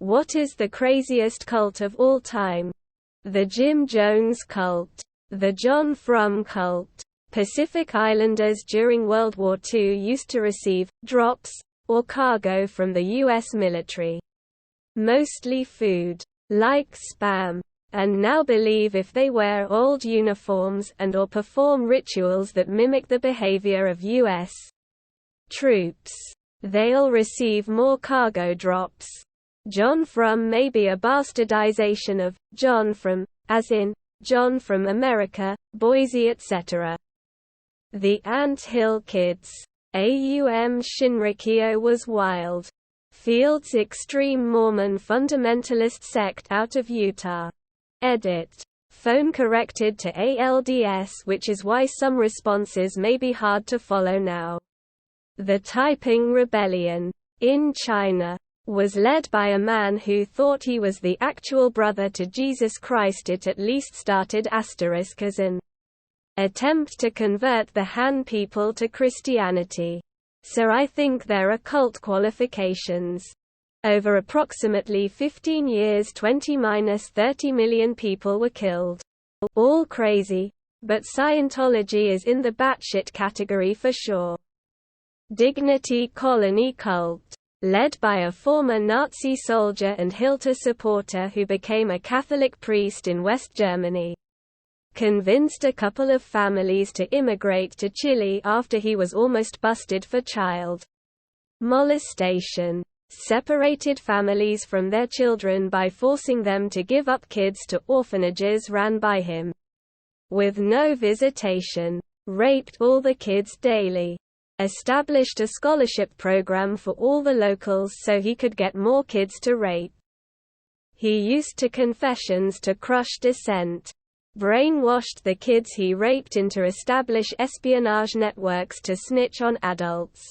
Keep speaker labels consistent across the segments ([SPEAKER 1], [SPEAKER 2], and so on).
[SPEAKER 1] What is the craziest cult of all time? The Jim Jones cult. The John Frum cult. Pacific Islanders during World War II used to receive drops or cargo from the U.S. military. Mostly food, like Spam, and now believe if they wear old uniforms and or perform rituals that mimic the behavior of U.S. troops, they'll receive more cargo drops. John Frum may be a bastardization of John from, as in John from America, Boise, etc. The Ant Hill Kids. Aum Shinrikyo was wild. Field's extreme Mormon fundamentalist sect out of Utah. Edit. Phone corrected to ALDS, which is why some responses may be hard to follow now. The Taiping Rebellion, in China, was led by a man who thought he was the actual brother to Jesus Christ. It at least started as an attempt to convert the Han people to Christianity. So I think there are cult qualifications. Over approximately 15 years 20–30 million people were killed. All crazy, but Scientology is in the batshit category for sure. Dignity Colony Cult. Led by a former Nazi soldier and Hitler supporter who became a Catholic priest in West Germany. Convinced a couple of families to immigrate to Chile after he was almost busted for child molestation. Separated families from their children by forcing them to give up kids to orphanages ran by him. With no visitation. Raped all the kids daily. Established a scholarship program for all the locals so he could get more kids to rape. He used to confessions to crush dissent. Brainwashed the kids he raped into establish espionage networks to snitch on adults.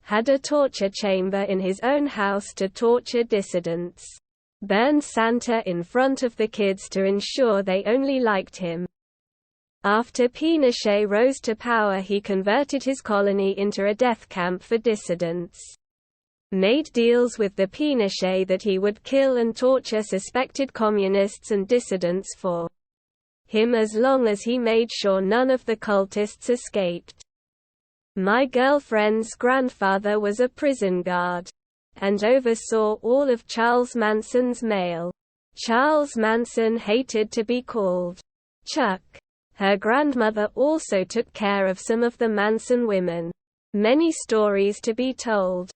[SPEAKER 1] Had a torture chamber in his own house to torture dissidents. Burned Santa in front of the kids to ensure they only liked him. After Pinochet rose to power, he converted his colony into a death camp for dissidents. Made deals with the Pinochet that he would kill and torture suspected communists and dissidents for him as long as he made sure none of the cultists escaped. My girlfriend's grandfather was a prison guard and oversaw all of Charles Manson's mail. Charles Manson hated to be called Chuck. Her grandmother also took care of some of the Manson women. Many stories to be told.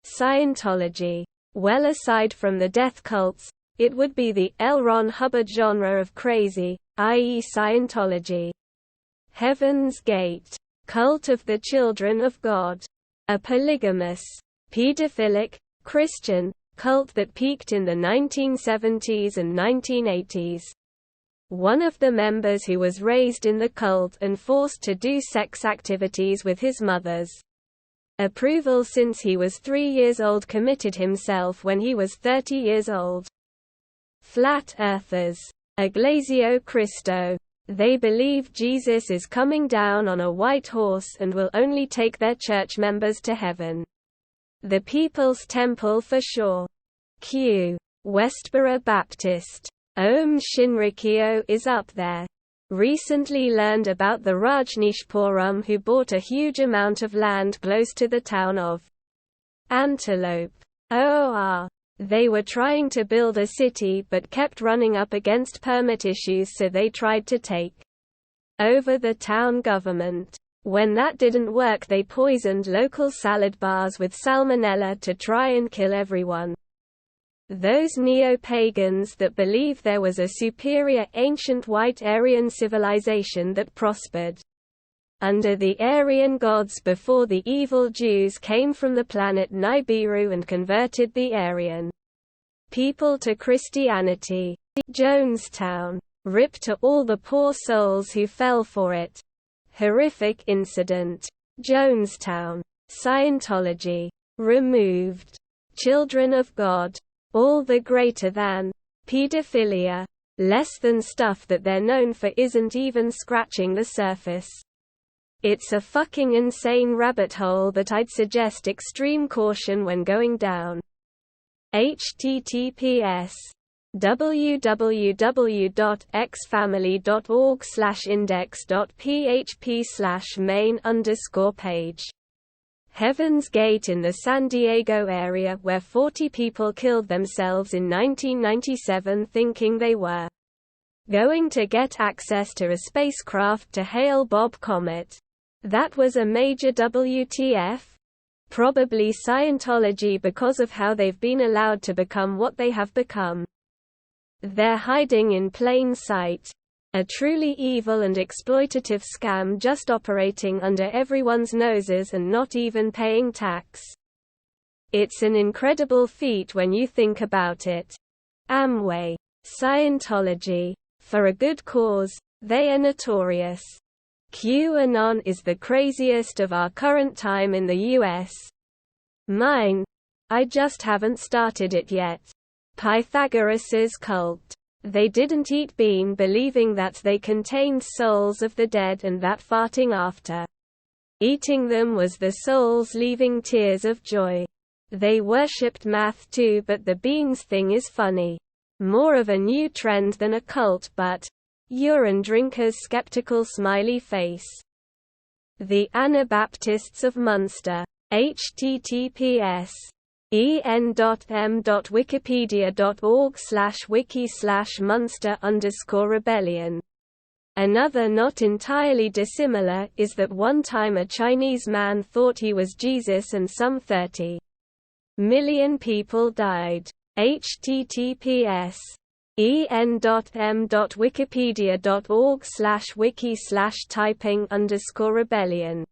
[SPEAKER 1] Scientology. Well, aside from the death cults, it would be the L. Ron Hubbard genre of crazy, i.e. Scientology. Heaven's Gate. Cult of the Children of God. A polygamous, pedophilic, Christian cult that peaked in the 1970s and 1980s. One of the members who was raised in the cult and forced to do sex activities with his mother's approval since he was 3 years old committed himself when he was 30 years old. Flat Earthers. Iglesia Cristo. They believe Jesus is coming down on a white horse and will only take their church members to heaven. The People's Temple for sure. Q. Westboro Baptist. Aum Shinrikyo is up there. Recently learned about the Rajneeshpuram who bought a huge amount of land close to the town of Antelope. OR. They were trying to build a city but kept running up against permit issues, so they tried to take over the town government. When that didn't work, they poisoned local salad bars with salmonella to try and kill everyone. Those neo-pagans that believe there was a superior ancient white Aryan civilization that prospered under the Aryan gods before the evil Jews came from the planet Nibiru and converted the Aryan people to Christianity. Jonestown. Rip to all the poor souls who fell for it. Horrific incident. Jonestown. Scientology. Removed. Children of God. All the greater than. Pedophilia. Less than stuff that they're known for isn't even scratching the surface. It's a fucking insane rabbit hole that I'd suggest extreme caution when going down. https www.xfamily.org/index.php/main_page. Heaven's Gate in the San Diego area, where 40 people killed themselves in 1997 thinking they were going to get access to a spacecraft to hail Bob Comet. That was a major WTF? Probably Scientology, because of how they've been allowed to become what they have become. They're hiding in plain sight. A truly evil and exploitative scam, just operating under everyone's noses and not even paying tax. It's an incredible feat when you think about it. Amway. Scientology. For a good cause, they are notorious. QAnon is the craziest of our current time in the US. Mine? I just haven't started it yet. Pythagoras's cult. They didn't eat bean believing that they contained souls of the dead and that farting after eating them was the souls leaving tears of joy. They worshipped math too, but the beans thing is funny. More of a new trend than a cult, but urine drinkers skeptical smiley face. The Anabaptists of Munster. https en.m.wikipedia.org/wiki/Munster_rebellion. Another not entirely dissimilar is that one time a Chinese man thought he was Jesus and some 30 million people died. https en.m.wikipedia.org/wiki/typing_rebellion.